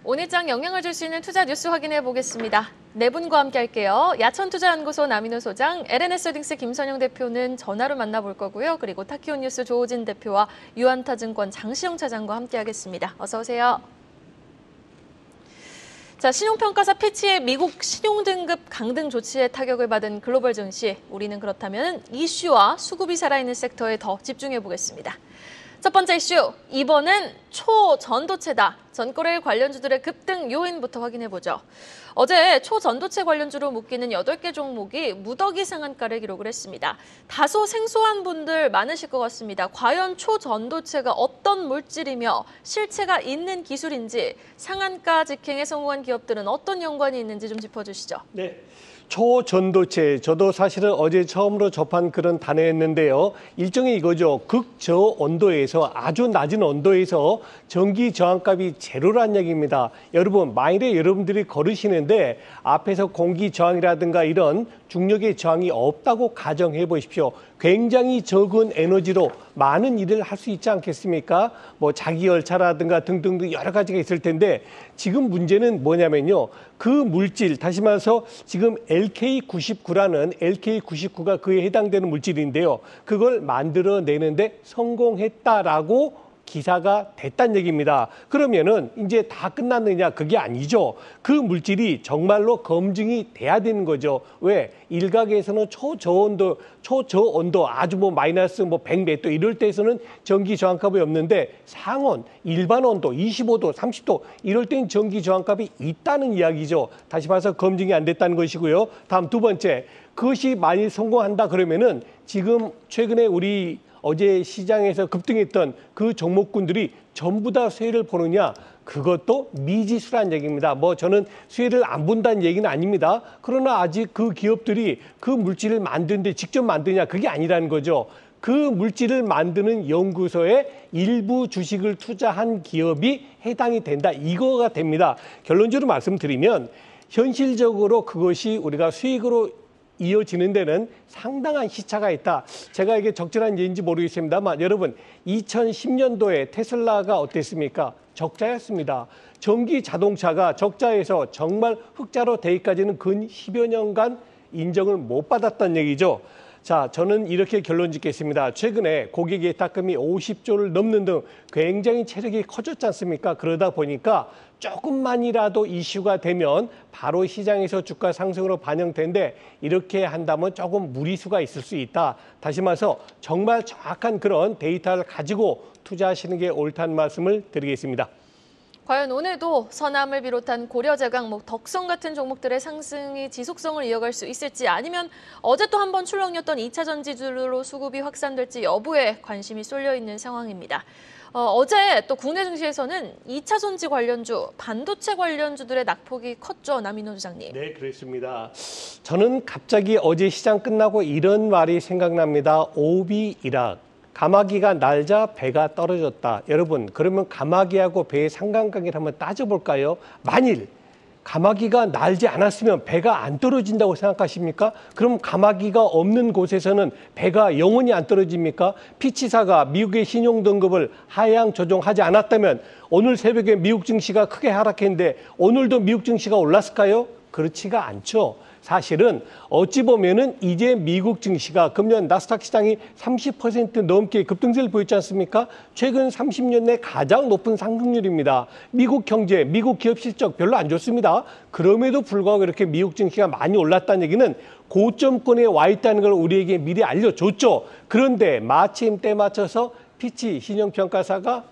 오늘장 영향을 줄 수 있는 투자 뉴스 확인해 보겠습니다. 네 분과 함께 할게요. 야천투자연구소 남인호 소장, LNS홀딩스 김선영 대표는 전화로 만나볼 거고요. 그리고 타키온뉴스 조호진 대표와 유한타증권 장시영 차장과 함께 하겠습니다. 어서 오세요. 자, 신용평가사 피치의 미국 신용등급 강등 조치에 타격을 받은 글로벌 증시. 우리는 그렇다면 이슈와 수급이 살아있는 섹터에 더 집중해 보겠습니다. 첫 번째 이슈, 이번은 초전도체다. 전거래일 관련주들의 급등 요인부터 확인해보죠. 어제 초전도체 관련주로 묶이는 8개 종목이 무더기 상한가를 기록을 했습니다. 다소 생소한 분들 많으실 것 같습니다. 과연 초전도체가 어떤 물질이며 실체가 있는 기술인지, 상한가 직행에 성공한 기업들은 어떤 연관이 있는지 좀 짚어주시죠. 네. 초전도체, 저도 사실은 어제 처음으로 접한 그런 단어였는데요. 일종의 이거죠. 극저온도에서, 아주 낮은 온도에서 전기 저항값이 제로란 얘기입니다. 여러분, 만일에 여러분들이 걸으시는데 앞에서 공기 저항이라든가 이런 중력의 저항이 없다고 가정해 보십시오. 굉장히 적은 에너지로 많은 일을 할 수 있지 않겠습니까? 뭐 자기 열차라든가 등등등 여러 가지가 있을 텐데, 지금 문제는 뭐냐면요. 그 물질, 다시 말해서 지금 LK99라는 LK99가 그에 해당되는 물질인데요. 그걸 만들어내는데 성공했다라고 기사가 됐다는 얘기입니다. 그러면은 이제 다 끝났느냐? 그게 아니죠. 그 물질이 정말로 검증이 돼야 되는 거죠. 왜? 일각에서는 초저온도 아주 뭐 마이너스 뭐 100몇 도 이럴 때에서는 전기 저항값이 없는데, 상온, 일반 온도 25도, 30도 이럴 때는 전기 저항값이 있다는 이야기죠. 다시 봐서 검증이 안 됐다는 것이고요. 다음 두 번째, 그것이 만일 성공한다 그러면은 지금 최근에 우리 어제 시장에서 급등했던 그 종목군들이 전부 다 수혜를 보느냐? 그것도 미지수란 얘기입니다. 뭐 저는 수혜를 안 본다는 얘기는 아닙니다. 그러나 아직 그 기업들이 그 물질을 만드는데 직접 만드냐? 그게 아니라는 거죠. 그 물질을 만드는 연구소에 일부 주식을 투자한 기업이 해당이 된다. 이거가 됩니다. 결론적으로 말씀드리면 현실적으로 그것이 우리가 수익으로 이어지는 데는 상당한 시차가 있다. 제가 이게 적절한 예인지 모르겠습니다만, 여러분 2010년도에 테슬라가 어땠습니까? 적자였습니다. 전기 자동차가 적자에서 정말 흑자로 되기까지는 근 10여 년간 인정을 못 받았다는 얘기죠. 자, 저는 이렇게 결론 짓겠습니다. 최근에 고객 예탁금이 50조를 넘는 등 굉장히 체력이 커졌지 않습니까? 그러다 보니까 조금만이라도 이슈가 되면 바로 시장에서 주가 상승으로 반영되는데, 이렇게 한다면 조금 무리수가 있을 수 있다. 다시 말해서 정말 정확한 그런 데이터를 가지고 투자하시는 게 옳다는 말씀을 드리겠습니다. 과연 오늘도 서남을 비롯한 고려제강, 덕성 같은 종목들의 상승이 지속성을 이어갈 수 있을지, 아니면 어제 또 한 번 출렁였던 2차 전지주로 수급이 확산될지 여부에 관심이 쏠려 있는 상황입니다. 어제 또 국내 증시에서는 2차 전지 관련주, 반도체 관련주들의 낙폭이 컸죠, 남인호 소장님. 네, 그렇습니다. 저는 갑자기 어제 시장 끝나고 이런 말이 생각납니다. 오비이락. 가마귀가 날자 배가 떨어졌다. 여러분, 그러면 가마귀하고 배의 상관관계를 한번 따져볼까요? 만일 가마귀가 날지 않았으면 배가 안 떨어진다고 생각하십니까? 그럼 가마귀가 없는 곳에서는 배가 영원히 안 떨어집니까? 피치사가 미국의 신용등급을 하향 조정하지 않았다면 오늘 새벽에 미국 증시가 크게 하락했는데 오늘도 미국 증시가 올랐을까요? 그렇지가 않죠. 사실은 어찌 보면은 이제 미국 증시가 금년 나스닥 시장이 30% 넘게 급등세를 보였지 않습니까? 최근 30년 내 가장 높은 상승률입니다. 미국 경제, 미국 기업 실적 별로 안 좋습니다. 그럼에도 불구하고 이렇게 미국 증시가 많이 올랐다는 얘기는 고점권에 와 있다는 걸 우리에게 미리 알려줬죠. 그런데 마침 때 맞춰서 피치 신용평가사가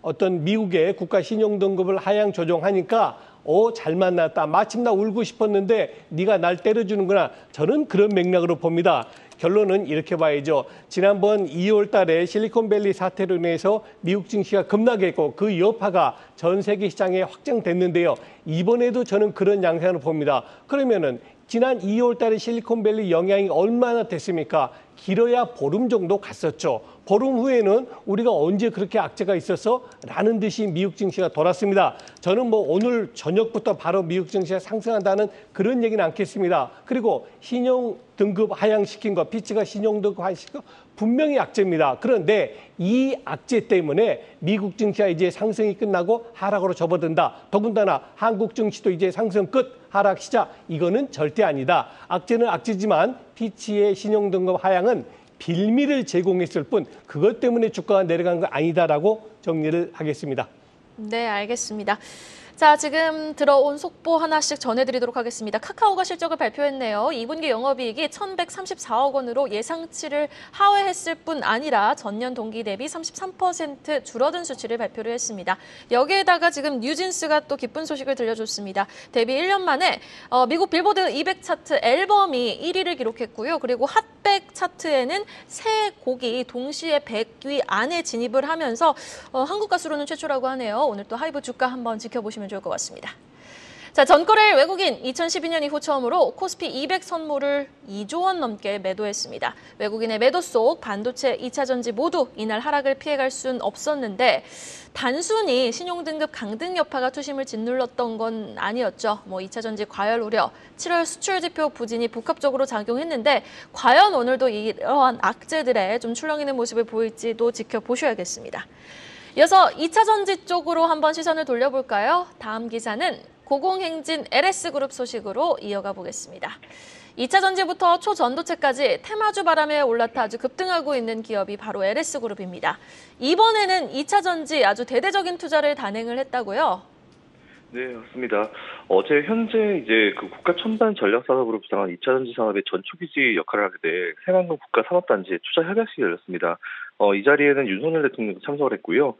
어떤 미국의 국가 신용등급을 하향 조정하니까 잘 만났다. 마침 나 울고 싶었는데 네가 날 때려주는구나. 저는 그런 맥락으로 봅니다. 결론은 이렇게 봐야죠. 지난번 2월 달에 실리콘밸리 사태로 인해서 미국 증시가 급락했고 그 여파가 전 세계 시장에 확장됐는데요. 이번에도 저는 그런 양상으로 봅니다. 그러면은 지난 2월 달에 실리콘밸리 영향이 얼마나 됐습니까? 길어야 보름 정도 갔었죠. 보름 후에는 우리가 언제 그렇게 악재가 있어서? 라는 듯이 미국 증시가 돌았습니다. 저는 뭐 오늘 저녁부터 바로 미국 증시가 상승한다는 그런 얘기는 않겠습니다. 그리고 신용 등급 하향시킨 거, 피치가 신용등급 하향시킨 거 분명히 악재입니다. 그런데 이 악재 때문에 미국 증시가 이제 상승이 끝나고 하락으로 접어든다. 더군다나 한국 증시도 이제 상승 끝, 하락 시작. 이거는 절대 아니다. 악재는 악재지만 피치의 신용등급 하향은 빌미를 제공했을 뿐 그것 때문에 주가가 내려간 건 아니다라고 정리를 하겠습니다. 네, 알겠습니다. 자, 지금 들어온 속보 하나씩 전해드리도록 하겠습니다. 카카오가 실적을 발표했네요. 2분기 영업이익이 1,134억 원으로 예상치를 하회했을 뿐 아니라 전년 동기 대비 33% 줄어든 수치를 발표를 했습니다. 여기에다가 지금 뉴진스가 또 기쁜 소식을 들려줬습니다. 데뷔 1년 만에 미국 빌보드 200 차트 앨범이 1위를 기록했고요. 그리고 핫백 차트에는 세 곡이 동시에 100위 안에 진입을 하면서 한국 가수로는 최초라고 하네요. 오늘 또 하이브 주가 한번 지켜보시면 좋을 것 같습니다. 자, 전거래일 외국인 2012년 이후 처음으로 코스피 200 선물을 2조 원 넘게 매도했습니다. 외국인의 매도 속 반도체, 2차 전지 모두 이날 하락을 피해갈 순 없었는데 단순히 신용등급 강등 여파가 투심을 짓눌렀던 건 아니었죠. 2차 전지 과열 우려, 7월 수출 지표 부진이 복합적으로 작용했는데 과연 오늘도 이러한 악재들에 좀 출렁이는 모습을 보일지도 지켜보셔야겠습니다. 이어서 2차 전지 쪽으로 한번 시선을 돌려볼까요? 다음 기사는 고공행진 LS그룹 소식으로 이어가 보겠습니다. 2차 전지부터 초전도체까지 테마주 바람에 올라타 아주 급등하고 있는 기업이 바로 LS그룹입니다. 이번에는 2차 전지 아주 대대적인 투자를 단행을 했다고요? 네, 맞습니다. 어제 현재 이제 그 국가 첨단 전략 산업으로 부상한 2차 전지 산업의 전초기지 역할을 하게 될 새만금 국가 산업단지의 투자 협약식이 열렸습니다. 이 자리에는 윤석열 대통령도 참석을 했고요.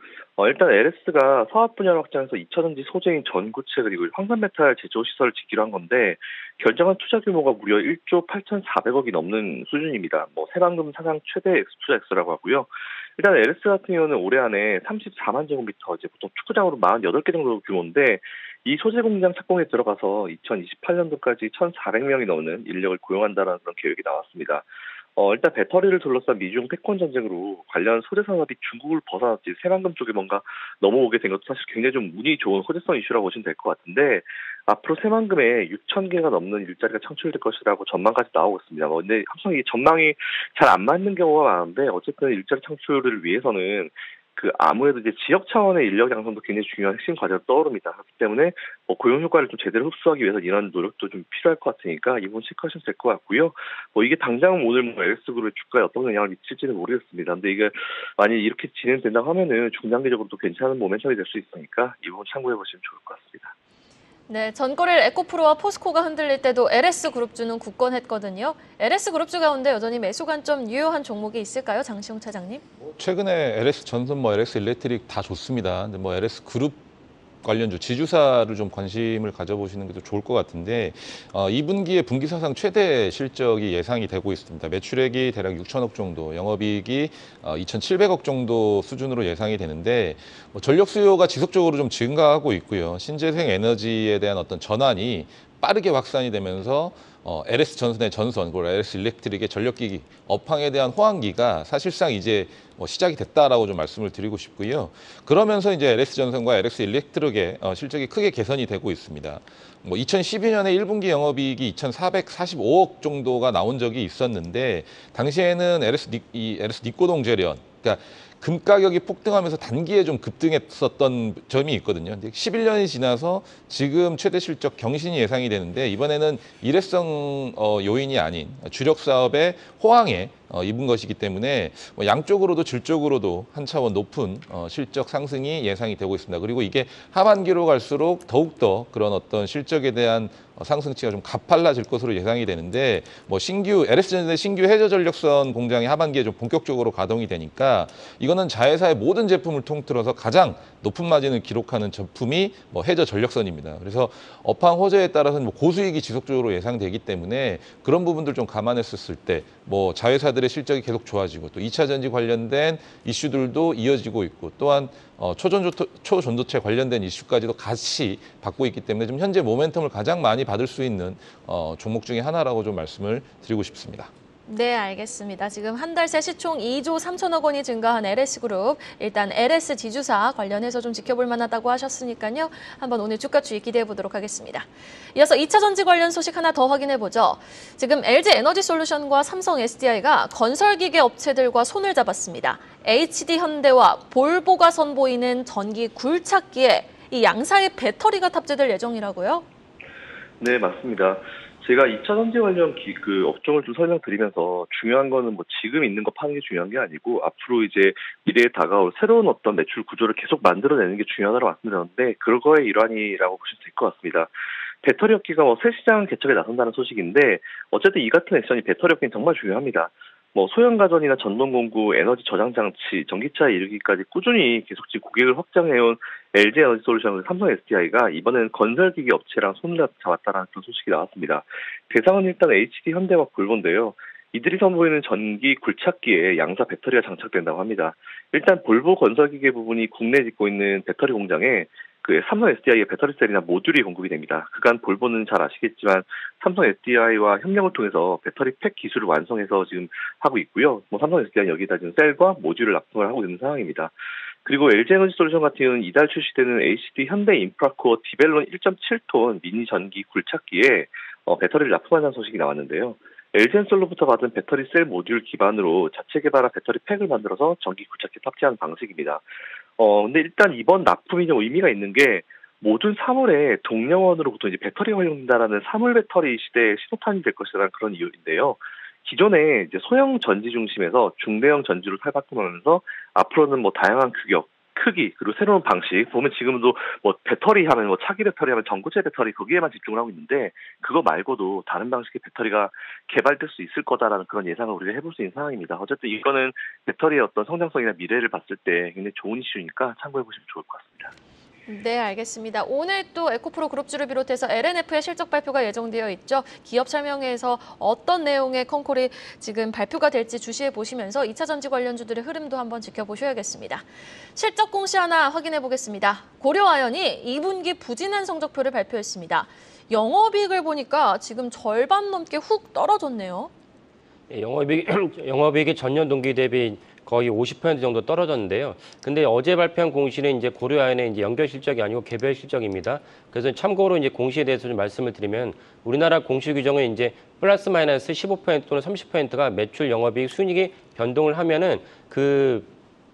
일단 LS가 사업 분야를 확장해서 2차 전지 소재인 전구체 그리고 황산메탈 제조 시설을 짓기로 한 건데 결정한 투자 규모가 무려 1조 8,400억이 넘는 수준입니다. 새만금 사상 최대 투자 액수라고 하고요. 일단 LS 같은 경우는 올해 안에 34만 제곱미터, 이제 보통 축구장으로 48개 정도 규모인데 이 소재 공장 착공에 들어가서 2028년도까지 1,400명이 넘는 인력을 고용한다는 그런 계획이 나왔습니다. 일단 배터리를 둘러싼 미중 패권 전쟁으로 관련 소재 산업이 중국을 벗어났지 새만금 쪽에 뭔가 넘어오게 된 것도 사실 굉장히 좀 운이 좋은 호재성 이슈라고 보시면 될 것 같은데 앞으로 새만금에 6,000개가 넘는 일자리가 창출될 것이라고 전망까지 나오고 있습니다. 근데 항상 이 전망이 잘 안 맞는 경우가 많은데 어쨌든 일자리 창출을 위해서는 아무래도 이제 지역 차원의 인력 양성도 굉장히 중요한 핵심 과제로 떠오릅니다. 그렇기 때문에 고용 효과를 좀 제대로 흡수하기 위해서 이런 노력도 좀 필요할 것 같으니까 이번 체크하시면 될 것 같고요. 이게 당장 오늘 LS그룹의 주가에 어떤 영향을 미칠지는 모르겠습니다. 근데 이게 만약 이렇게 진행된다고 하면은 중장기적으로도 괜찮은 모멘텀이 될 수 있으니까 이번 참고해 보시면 좋을 것 같습니다. 네, 전거래일 에코프로와 포스코가 흔들릴 때도 LS그룹주는 굳건했거든요. LS그룹주 가운데 여전히 매수 관점 유효한 종목이 있을까요, 장시용 차장님? 최근에 LS전선, LS일렉트릭 다 좋습니다. 근데 LS그룹 관련주, 지주사를 좀 관심을 가져보시는 게 더 좋을 것 같은데 2분기에 분기 사상 최대 실적이 예상이 되고 있습니다. 매출액이 대략 6천억 정도, 영업이익이 2,700억 정도 수준으로 예상이 되는데 전력 수요가 지속적으로 좀 증가하고 있고요. 신재생 에너지에 대한 어떤 전환이 빠르게 확산이 되면서 LS전선의 전선, 그리고 LS일렉트릭의 전력기기 업황에 대한 호황기가 사실상 이제 시작이 됐다라고 좀 말씀을 드리고 싶고요. 그러면서 이제 LS전선과 LS일렉트릭의 실적이 크게 개선이 되고 있습니다. 2012년에 1분기 영업이익이 2,445억 정도가 나온 적이 있었는데 당시에는 LS 니코동 재련, 그러니까 금 가격이 폭등하면서 단기에 좀 급등했었던 점이 있거든요. 근데 11년이 지나서 지금 최대 실적 경신이 예상이 되는데 이번에는 일회성 요인이 아닌 주력 사업의 호황에 입은 것이기 때문에 양쪽으로도 질적으로도 한 차원 높은 실적 상승이 예상이 되고 있습니다. 그리고 이게 하반기로 갈수록 더욱더 그런 어떤 실적에 대한 상승치가 좀 가팔라질 것으로 예상이 되는데 LS전선의 신규 해저 전력선 공장이 하반기에 좀 본격적으로 가동이 되니까 이거는 자회사의 모든 제품을 통틀어서 가장 높은 마진을 기록하는 제품이 해저 전력선입니다. 그래서 업황 호재에 따라서는 고수익이 지속적으로 예상되기 때문에 그런 부분들 좀 감안했었을 때 자회사들의 실적이 계속 좋아지고 또 2차 전지 관련된 이슈들도 이어지고 있고 또한 초전도체 관련된 이슈까지도 같이 받고 있기 때문에 좀 현재 모멘텀을 가장 많이 받을 수 있는 종목 중에 하나라고 좀 말씀을 드리고 싶습니다. 네, 알겠습니다. 지금 한 달 새 시총 2조 3천억 원이 증가한 LS그룹, 일단 LS 지주사 관련해서 좀 지켜볼 만하다고 하셨으니까요. 한번 오늘 주가 추이 기대해 보도록 하겠습니다. 이어서 2차 전지 관련 소식 하나 더 확인해 보죠. 지금 LG 에너지솔루션과 삼성 SDI가 건설기계 업체들과 손을 잡았습니다. HD 현대와 볼보가 선보이는 전기 굴착기에 이 양사의 배터리가 탑재될 예정이라고요? 네, 맞습니다. 제가 2차 전지 관련 그 업종을 좀 설명드리면서 중요한 거는 뭐 지금 있는 거 파는 게 중요한 게 아니고 앞으로 이제 미래에 다가올 새로운 어떤 매출 구조를 계속 만들어내는 게 중요하다고 말씀드렸는데 그거의 일환이라고 보시면 될 것 같습니다. 배터리 업계가 새 시장 개척에 나선다는 소식인데 어쨌든 이 같은 액션이 배터리 업계는 정말 중요합니다. 뭐 소형 가전이나 전동 공구, 에너지 저장 장치, 전기차에 이르기까지 꾸준히 계속 고객을 확장해온 LG 에너지 솔루션, 삼성 SDI가 이번에는 건설기계 업체랑 손을 잡았다는 그런 소식이 나왔습니다. 대상은 일단 HD 현대와 볼보인데요. 이들이 선보이는 전기 굴착기에 양사 배터리가 장착된다고 합니다. 일단 볼보 건설기계 부분이 국내에 짓고 있는 배터리 공장에 그 삼성 SDI의 배터리셀이나 모듈이 공급이 됩니다. 그간 볼보는 잘 아시겠지만 삼성 SDI와 협력을 통해서 배터리 팩 기술을 완성해서 지금 하고 있고요. 뭐 삼성 SDI는 여기다 지금 셀과 모듈을 납품을 하고 있는 상황입니다. 그리고 LG 에너지 솔루션 같은 경우는 이달 출시되는 HD 현대 인프라코어 디벨론 1.7톤 미니 전기 굴착기에 배터리를 납품한다는 소식이 나왔는데요. LG엔솔로부터 받은 배터리 셀 모듈 기반으로 자체 개발한 배터리 팩을 만들어서 전기 굴착기에 탑재하는 방식입니다. 근데 일단 이번 납품이 좀 의미가 있는 게 모든 사물에 동력원으로부터 이제 배터리가 활용된다라는 사물 배터리 시대의 신호탄이 될 것이라는 그런 이유인데요. 기존에 이제 소형 전지 중심에서 중대형 전지로 탈바꿈하면서 앞으로는 뭐 다양한 규격, 크기, 그리고 새로운 방식, 보면 지금도 뭐 배터리 하면 뭐 차기 배터리 하면 전고체 배터리 거기에만 집중을 하고 있는데 그거 말고도 다른 방식의 배터리가 개발될 수 있을 거다라는 그런 예상을 우리가 해볼 수 있는 상황입니다. 어쨌든 이거는 배터리의 어떤 성장성이나 미래를 봤을 때 굉장히 좋은 이슈니까 참고해 보시면 좋을 것 같습니다. 네, 알겠습니다. 오늘 또 에코프로 그룹주를 비롯해서 LNF의 실적 발표가 예정되어 있죠. 기업 설명회에서 어떤 내용의 컨콜이 지금 발표가 될지 주시해 보시면서 2차 전지 관련주들의 흐름도 한번 지켜보셔야겠습니다. 실적 공시 하나 확인해 보겠습니다. 고려아연이 2분기 부진한 성적표를 발표했습니다. 영업이익을 보니까 지금 절반 넘게 훅 떨어졌네요. 영업이익이 전년 동기 대비 거의 50% 정도 떨어졌는데요. 근데 어제 발표한 공시는 이제 고려아연의 이제 연결 실적이 아니고 개별 실적입니다. 그래서 참고로 이제 공시에 대해서 좀 말씀을 드리면 우리나라 공시 규정은 이제 플러스 마이너스 15% 또는 30%가 매출, 영업이익, 순이익이 변동을 하면은 그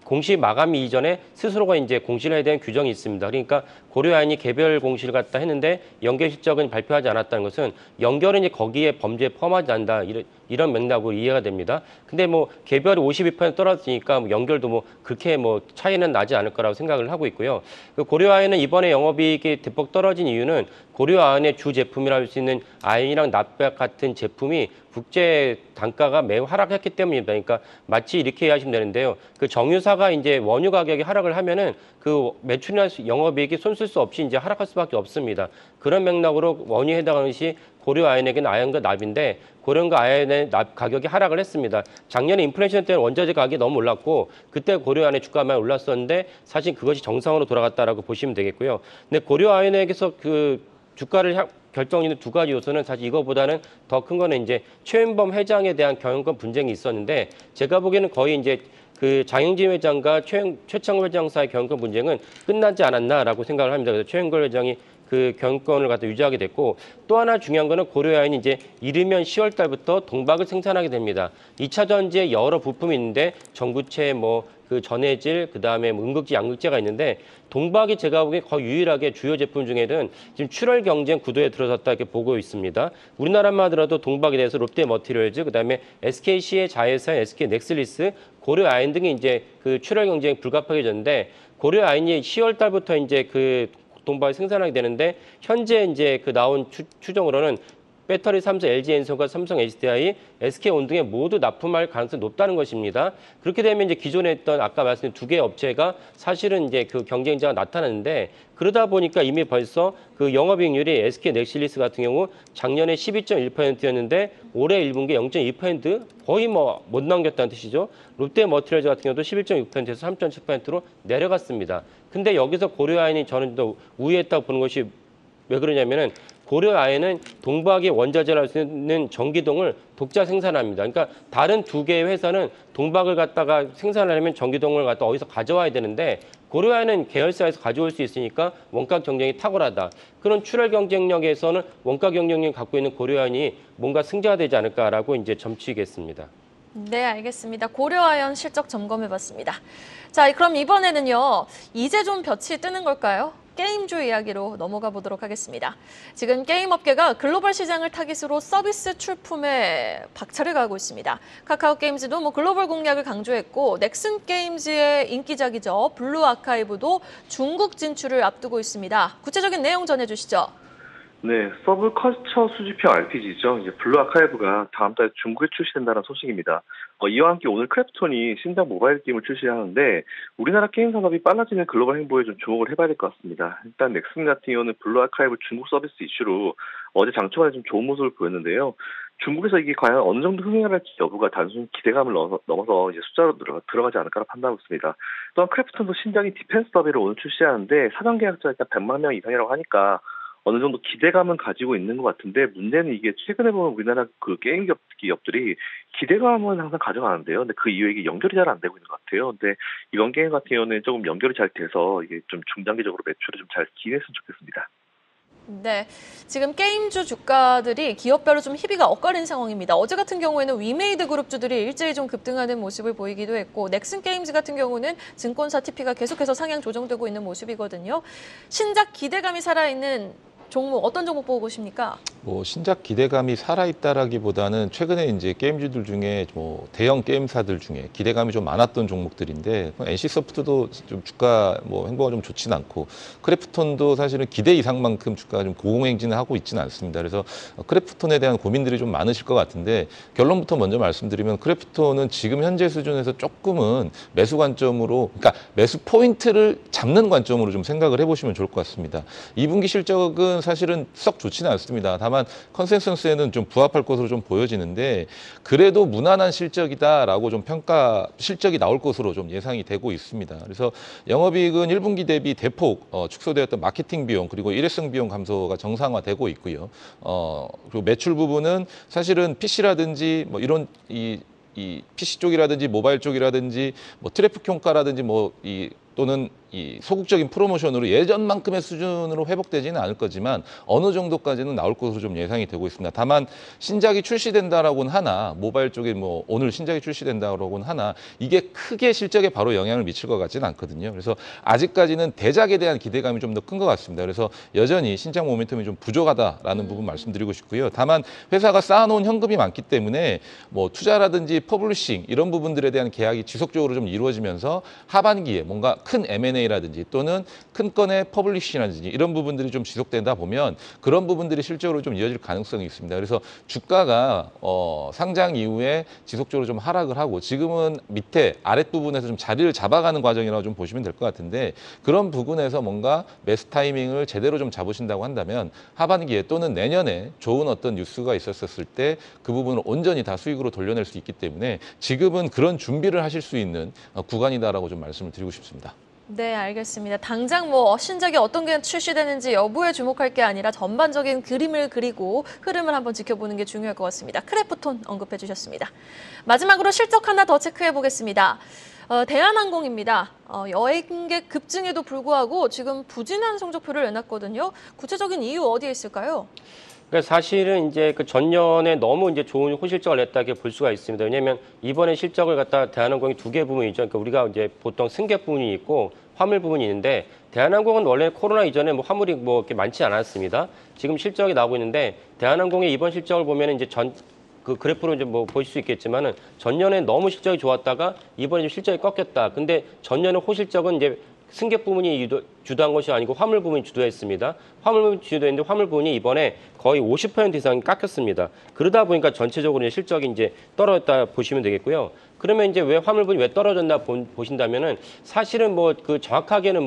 공시 마감이 이전에 스스로가 이제 공시를 해야 되는 규정이 있습니다. 그러니까 고려아연이 개별 공시를 갖다 했는데 연결 실적은 발표하지 않았다는 것은 연결은 이제 거기에 범죄에 포함하지 않는다. 이런 맥락으로 이해가 됩니다. 근데 뭐 개별이 52% 떨어지니까 뭐 연결도 뭐 그렇게 뭐 차이는 나지 않을 거라고 생각을 하고 있고요. 그 고려아연은 이번에 영업이익이 대폭 떨어진 이유는 고려아연의 주 제품이라고 할 수 있는 아연이랑 납작 같은 제품이 국제 단가가 매우 하락했기 때문입니다. 그러니까 마치 이렇게 이해하시면 되는데요. 그 정유사가 이제 원유 가격이 하락을 하면은 그 매출이나 영업이익이 손쓸 수 없이 이제 하락할 수밖에 없습니다. 그런 맥락으로 원유에 해당하는 것이 고려아연에게는 아연과 납인데 고려아연과 아연의 납 가격이 하락을 했습니다. 작년에 인플레이션 때는 원자재 가격이 너무 올랐고 그때 고려아연의 주가만 올랐었는데 사실 그것이 정상으로 돌아갔다라고 보시면 되겠고요. 근데 고려아연에게서 그 주가를 결정짓는 두 가지 요소는 사실 이거보다는 더 큰 거는 이제 최윤범 회장에 대한 경영권 분쟁이 있었는데 제가 보기에는 거의 이제 그 장영진 회장과 최창호 회장 사이의 경영권 분쟁은 끝나지 않았나라고 생각을 합니다. 그래서 최영걸 회장이 그 경영권을 갖다 유지하게 됐고 또 하나 중요한 거는 고려아연이 이제 이르면 10월 달부터 동박을 생산하게 됩니다. 2차 전지에 여러 부품이 있는데 전구체 그 전해질 그다음에 음극지 양극재가 있는데 동박이 제가 보기에 거의 유일하게 주요 제품 중에는 지금 출혈 경쟁 구도에 들어섰다 이렇게 보고 있습니다. 우리나라만 하더라도 동박에 대해서 롯데머티리얼즈 그다음에 SKC의 자회사 SK넥슬리스 고려아연 등이 이제 그 출혈 경쟁 불가피해졌는데 고려아연이 10월 달부터 이제 그 동박을 생산하게 되는데 현재 이제 그 나온 추정으로는 배터리 3사 LG엔솔과 삼성 SDI, SK온 등에 모두 납품할 가능성이 높다는 것입니다. 그렇게 되면 이제 기존에 있던 아까 말씀드린 두 개의 업체가 사실은 이제 그 경쟁자가 나타나는데 그러다 보니까 이미 벌써 그 영업이익률이 SK넥실리스 같은 경우 작년에 12.1%였는데 올해 1분기 0.2% 거의 뭐 못 남겼다는 뜻이죠. 롯데머티리얼즈 같은 경우도 11.6%에서 3.7%로 내려갔습니다. 근데 여기서 고려아연이 저는 더 우위했다고 보는 것이 왜 그러냐면은 고려아연은 동박이 원자재를 할 수 있는 전기동을 독자 생산합니다. 그러니까 다른 두 개의 회사는 동박을 갖다가 생산하려면 전기동을 갖다 어디서 가져와야 되는데 고려아연은 계열사에서 가져올 수 있으니까 원가 경쟁이 탁월하다. 그런 출혈 경쟁력에서는 원가 경쟁력을 갖고 있는 고려아연이 뭔가 승자가 되지 않을까라고 이제 점치겠습니다. 네, 알겠습니다. 고려아연 실적 점검해봤습니다. 자, 그럼 이번에는요. 이제 좀 볕이 뜨는 걸까요? 게임주 이야기로 넘어가 보도록 하겠습니다. 지금 게임 업계가 글로벌 시장을 타깃으로 서비스 출품에 박차를 가하고 있습니다. 카카오 게임즈도 글로벌 공략을 강조했고 넥슨 게임즈의 인기작이죠. 블루 아카이브도 중국 진출을 앞두고 있습니다. 구체적인 내용 전해주시죠. 네, 서브컬처 수집형 RPG죠. 이제 블루 아카이브가 다음 달 중국에 출시된다는 소식입니다. 이와 함께 오늘 크래프톤이 신작 모바일 게임을 출시하는데 우리나라 게임 산업이 빨라지는 글로벌 행보에 좀 주목을 해봐야 될 것 같습니다. 일단 넥슨 같은 경우는 블루 아카이브 중국 서비스 이슈로 어제 장초반에 좀 좋은 모습을 보였는데요. 중국에서 이게 과연 어느 정도 흥행할지 여부가 단순 기대감을 넘어서 이제 숫자로 들어가지 않을까라 판단하고 있습니다. 또한 크래프톤도 신작인 디펜스 더비를 오늘 출시하는데 사전 계약자가 일단 100만 명 이상이라고 하니까 어느 정도 기대감은 가지고 있는 것 같은데 문제는 이게 최근에 보면 우리나라 그 게임 기업들이 기대감은 항상 가져가는데요. 근데 그 이후에 이게 연결이 잘 안 되고 있는 것 같아요. 근데 이번 게임 같은 경우는 조금 연결이 잘 돼서 이게 좀 중장기적으로 매출을 좀 잘 기인했으면 좋겠습니다. 네, 지금 게임주 주가들이 기업별로 좀 희비가 엇갈린 상황입니다. 어제 같은 경우에는 위메이드 그룹주들이 일제히 좀 급등하는 모습을 보이기도 했고 넥슨 게임즈 같은 경우는 증권사 TP가 계속해서 상향 조정되고 있는 모습이거든요. 신작 기대감이 살아있는 종목, 어떤 종목 보고 계십니까? 신작 기대감이 살아있다라기보다는 최근에 이제 게임주들 중에 대형 게임사들 중에 기대감이 좀 많았던 종목들인데 NC소프트도 좀 주가 행보가 좀 좋진 않고 크래프톤도 사실은 기대 이상만큼 주가가 좀 고공행진을 하고 있지는 않습니다. 그래서 크래프톤에 대한 고민들이 좀 많으실 것 같은데 결론부터 먼저 말씀드리면 크래프톤은 지금 현재 수준에서 조금은 매수 관점으로, 그러니까 매수 포인트를 잡는 관점으로 좀 생각을 해보시면 좋을 것 같습니다. 2분기 실적은 사실은 썩 좋지는 않습니다. 다만 컨센서스에는 좀 부합할 것으로 좀 보여지는데 그래도 무난한 실적이다라고 좀 실적이 나올 것으로 좀 예상이 되고 있습니다. 그래서 영업이익은 1분기 대비 대폭 축소되었던 마케팅 비용 그리고 일회성 비용 감소가 정상화되고 있고요. 그리고 매출 부분은 사실은 PC라든지 이런 이 PC 쪽이라든지 모바일 쪽이라든지 트래픽 효과라든지 또는 이 소극적인 프로모션으로 예전만큼의 수준으로 회복되지는 않을 거지만 어느 정도까지는 나올 것으로 좀 예상이 되고 있습니다. 다만 신작이 출시된다라고는 하나 모바일 쪽에 오늘 신작이 출시된다라고는 하나 이게 크게 실적에 바로 영향을 미칠 것 같지는 않거든요. 그래서 아직까지는 대작에 대한 기대감이 좀 더 큰 것 같습니다. 그래서 여전히 신작 모멘텀이 좀 부족하다라는 부분 말씀드리고 싶고요. 다만 회사가 쌓아놓은 현금이 많기 때문에 투자라든지 퍼블리싱 이런 부분들에 대한 계약이 지속적으로 좀 이루어지면서 하반기에 뭔가 큰 M&A라든지 또는 큰 건의 퍼블리싱이라든지 이런 부분들이 좀 지속된다 보면 그런 부분들이 실적으로 좀 이어질 가능성이 있습니다. 그래서 주가가 상장 이후에 지속적으로 좀 하락을 하고 지금은 밑에 아랫부분에서 좀 자리를 잡아가는 과정이라고 좀 보시면 될 것 같은데 그런 부분에서 뭔가 매수 타이밍을 제대로 좀 잡으신다고 한다면 하반기에 또는 내년에 좋은 어떤 뉴스가 있었을 때 그 부분을 온전히 다 수익으로 돌려낼 수 있기 때문에 지금은 그런 준비를 하실 수 있는 구간이다라고 좀 말씀을 드리고 싶습니다. 네, 알겠습니다. 당장 신작이 어떤 게 출시되는지 여부에 주목할 게 아니라 전반적인 그림을 그리고 흐름을 한번 지켜보는 게 중요할 것 같습니다. 크래프톤 언급해 주셨습니다. 마지막으로 실적 하나 더 체크해 보겠습니다. 대한항공입니다. 여행객 급증에도 불구하고 지금 부진한 성적표를 내놨거든요. 구체적인 이유 어디에 있을까요? 그러니까 사실은 이제 그 전년에 너무 이제 좋은 호실적을 냈다고 볼 수가 있습니다. 왜냐하면 이번에 실적을 갖다 대한항공이 두 개 부분이죠. 그러니까 우리가 이제 보통 승객 부분이 있고 화물 부분이 있는데 대한항공은 원래 코로나 이전에 화물이 이렇게 많지 않았습니다. 지금 실적이 나오고 있는데 대한항공의 이번 실적을 보면 이제 그 그래프로 이제 보실 수 있겠지만은 전년에 너무 실적이 좋았다가 이번에 좀 실적이 꺾였다. 근데 전년에 호실적은 이제 승객 부분이 주도한 것이 아니고 화물 부분이 주도했습니다. 화물 부분이 주도했는데 화물 부분이 이번에 거의 50% 이상이 깎였습니다. 그러다 보니까 전체적으로 실적이 이제 떨어졌다 보시면 되겠고요. 그러면 이제 왜 화물 부분이 왜 떨어졌나 보신다면은 사실은 정확하게는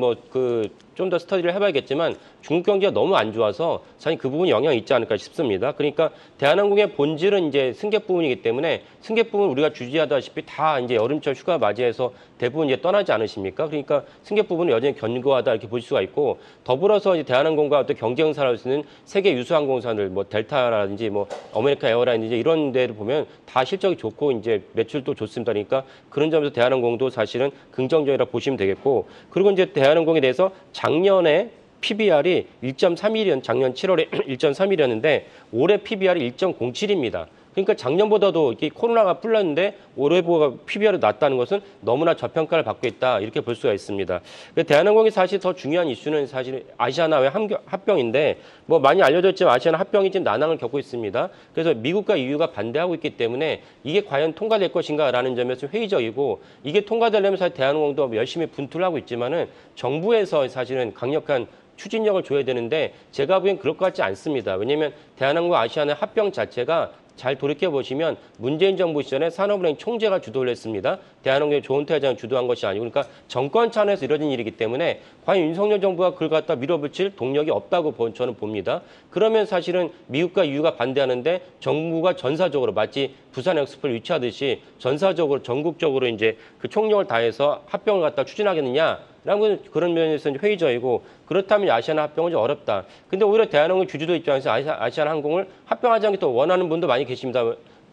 좀 더 스터디를 해봐야겠지만 중국 경기가 너무 안 좋아서 사실 그 부분이 영향이 있지 않을까 싶습니다. 그러니까 대한항공의 본질은 이제 승객 부분이기 때문에 승객 부분 우리가 주지하다시피 다 이제 여름철 휴가 맞이해서 대부분 이제 떠나지 않으십니까? 그러니까 승객 부분은 여전히 견고하다 이렇게 볼 수가 있고 더불어서 이제 대한항공과 어떤 경쟁사를 할 수 있는 세계 유수 항공사들 뭐 델타라든지 뭐 아메리카 에어라인이지 이런 데를 보면 다 실적이 좋고 이제 매출도 좋습니다. 그러니까 그런 점에서 대한항공도 사실은 긍정적이라 보시면 되겠고 그리고 이제 대한항공에 대해서 작년에 PBR이 1.31이었 작년 7월에 1.31이었는데 올해 PBR이 1.07입니다. 그러니까 작년보다도 이렇게 코로나가 풀렸는데 올해보다 PBR이 낮다는 것은 너무나 저평가를 받고 있다 이렇게 볼 수가 있습니다. 대한항공이 사실 더 중요한 이슈는 사실 아시아나의 합병인데 뭐 많이 알려졌지만 아시아나 합병이 지금 난항을 겪고 있습니다. 그래서 미국과 EU가 반대하고 있기 때문에 이게 과연 통과될 것인가라는 점에서 회의적이고 이게 통과되려면 사실 대한항공도 열심히 분투를 하고 있지만은 정부에서 사실은 강력한 추진력을 줘야 되는데 제가 보기엔 그럴 것 같지 않습니다. 왜냐하면 대한항공과 아시아나 합병 자체가 잘 돌이켜보시면 문재인 정부 시절에 산업은행 총재가 주도를 했습니다. 대한항공의 조은태 회장이 주도한 것이 아니고 그러니까 정권 차원에서 이뤄진 일이기 때문에 과연 윤석열 정부가 그걸 갖다 밀어붙일 동력이 없다고 저는 봅니다. 그러면 사실은 미국과 EU가 반대하는데 정부가 전사적으로 마치 부산 엑스포를 유치하듯이 전사적으로 전국적으로 이제 그 총력을 다해서 합병을 갖다 추진하겠느냐? 라는 그런 면에서 회의적이고 그렇다면 아시아나 합병은 좀 어렵다. 근데 오히려 대한항공 주주도 입장에서 아시아나 항공을 합병하지 않게 또 원하는 분도 많이 계십니다.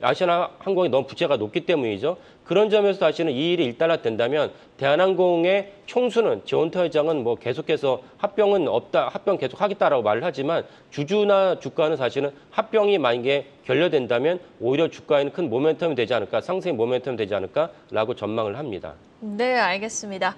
아시아나 항공이 너무 부채가 높기 때문이죠. 그런 점에서 사실은 이 일이 일단락된다면 대한항공의 총수는 조은태 회장은 뭐 계속해서 합병은 없다, 합병 계속 하겠다라고 말을 하지만 주주나 주가는 사실은 합병이 만약에 결렬된다면 오히려 주가에는 큰 모멘텀이 되지 않을까, 상승의 모멘텀이 되지 않을까라고 전망을 합니다. 네, 알겠습니다.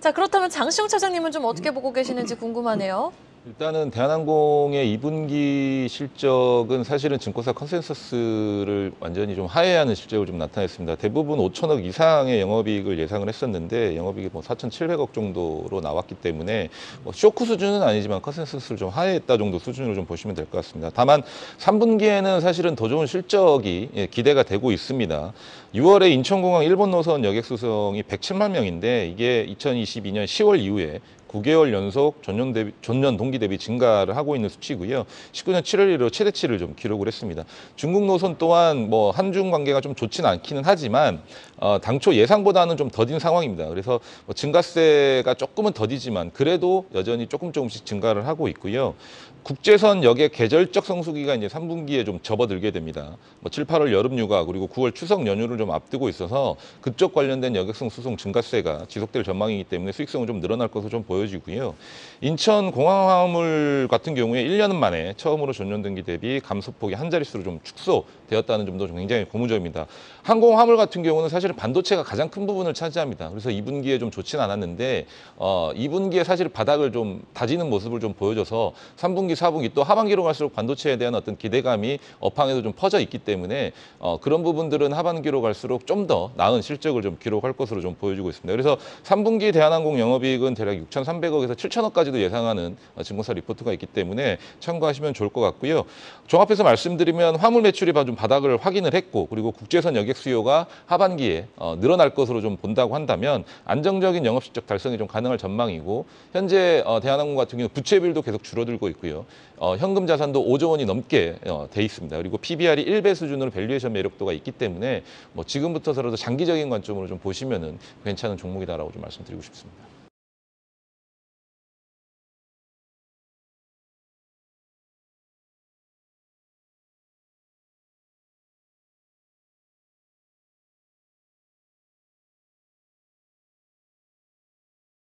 자, 그렇다면 장시영 차장님은 좀 어떻게 보고 계시는지 궁금하네요. 일단은 대한항공의 2분기 실적은 사실은 증권사 컨센서스를 완전히 좀 하회하는 실적을 좀 나타냈습니다. 대부분 5천억 이상의 영업이익을 예상을 했었는데 영업이익이 뭐 4,700억 정도로 나왔기 때문에 뭐 쇼크 수준은 아니지만 컨센서스를 좀 하회했다 정도 수준으로 좀 보시면 될 것 같습니다. 다만 3분기에는 사실은 더 좋은 실적이 기대가 되고 있습니다. 6월에 인천공항 일본 노선 여객 수송이 107만 명인데 이게 2022년 10월 이후에 9개월 연속 전년 동기 대비 증가를 하고 있는 수치고요. 19년 7월 이후로 최대치를 좀 기록을 했습니다. 중국 노선 또한 뭐 한중 관계가 좀 좋지는 않기는 하지만 당초 예상보다는 좀 더딘 상황입니다. 그래서 뭐 증가세가 조금은 더디지만 그래도 여전히 조금씩 증가를 하고 있고요. 국제선 여객 계절적 성수기가 이제 3분기에 좀 접어들게 됩니다. 뭐 7, 8월 여름 휴가 그리고 9월 추석 연휴를 좀 앞두고 있어서 그쪽 관련된 여객선 수송 증가세가 지속될 전망이기 때문에 수익성은 좀 늘어날 것으로 좀 보여지고요. 인천 공항화물 같은 경우에 1년 만에 처음으로 전년 동기 대비 감소폭이 한 자릿수로 좀 축소되었다는 점도 좀 굉장히 고무적입니다. 항공화물 같은 경우는 사실은 반도체가 가장 큰 부분을 차지합니다. 그래서 2분기에 좀 좋지는 않았는데 2분기에 사실 바닥을 좀 다지는 모습을 좀 보여줘서 3분기, 4분기 또 하반기로 갈수록 반도체에 대한 어떤 기대감이 업황에도 좀 퍼져 있기 때문에 그런 부분들은 하반기로 갈수록 좀 더 나은 실적을 좀 기록할 것으로 좀 보여주고 있습니다. 그래서 3분기 대한항공 영업이익은 대략 6,300억에서 7,000억까지도 예상하는 증권사 리포트가 있기 때문에 참고하시면 좋을 것 같고요. 종합해서 말씀드리면 화물 매출이 좀 바닥을 확인을 했고 그리고 국제선 여객 수요가 하반기에 늘어날 것으로 좀 본다고 한다면 안정적인 영업실적 달성이 좀 가능할 전망이고 현재 대한항공 같은 경우는 부채 비율도 계속 줄어들고 있고요. 현금 자산도 5조 원이 넘게 돼 있습니다. 그리고 PBR이 1배 수준으로 밸류에이션 매력도가 있기 때문에 뭐 지금부터서라도 장기적인 관점으로 좀 보시면은 괜찮은 종목이다라고 좀 말씀드리고 싶습니다.